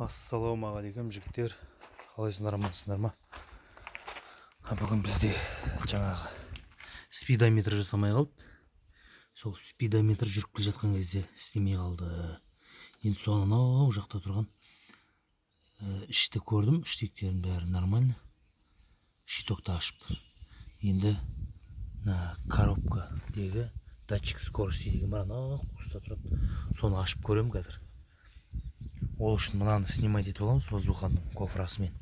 Ассалаумағалейкум жігіттер, қалайсыңдар, амансыңдар ма? Бүгін бізде жаңағы спидометр жасамай қалды. Сол спидометр жүріп келе жатқан кезде істемей қалды. Енді соны анау жақта тұрған ішті көрдім, іштектерін бәрі нормально. Щитокты ашып. Енді коробка дегі датчик скорости деген бар, анау уста тұрады. Соны ашып көрем қазір. Ол үшін мынаны снимать етіп аламыз воздуханның кофрасымен,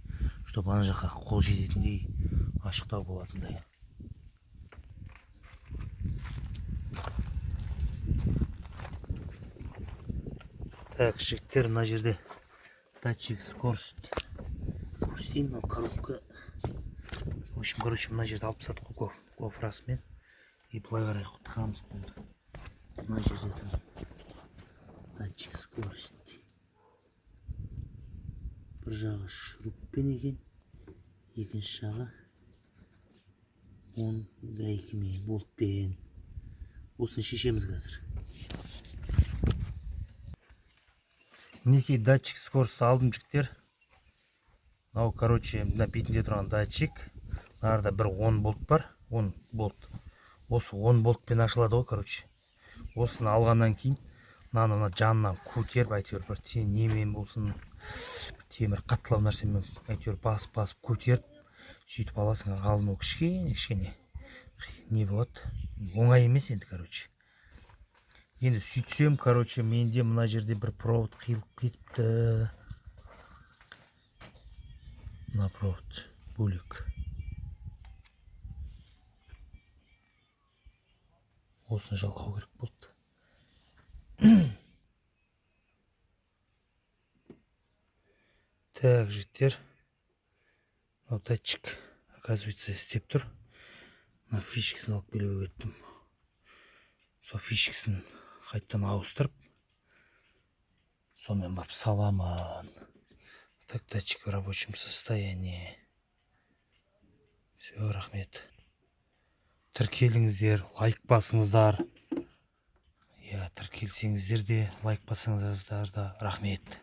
чтобы ана жаққа қол жететіндей ашықтау болатындай. Так, жігіттер, мына жерде датчик скорость көрсетейін. Мына коробка, в общем, мына жерде алып тастадық қой кофрасымен, и былай қарай тығамыз болды. Мына жерде датчик скорость. Bir жағы шуруппен екен, екінші жағы 10 гайкімен, болтпен. Осыны шешеміз қазір. Мінекей датчик скорості алдым жігіттер. Мынау, короче, мына бетінде тұрған датчик. Нарда бір 10 болт бар, 10 болт. Осы 10 болтпен ашылады ғой, короче. Осыны алғаннан кейін, мына жанынан көтеріп, әйтеуір бір немен болсын, темір қаттылау нәрсемен әйтеуір басып көтеріп, сөйтіп аласың. Алыну кішкене не болады, оңай емес енді, короче. Енді сөйтсем, короче, менде мына жерде бір провод қиылып кетіпті. Мына провод бөлек. Осыны жалғау керек болды. Так, жігіттер, мынау датчик, оказывается, істеп тұр. Мына фишкасын алып келуге кеттім. Сол фишкасын қайттан ауыстырып, сонымен барып саламын. Так, датчик в рабочем состоянии. Все, рахмет. Тіркеліңіздер, лайк басыңыздар. Тіркелсеңіздер де, лайк басыңыздар да, рахмет.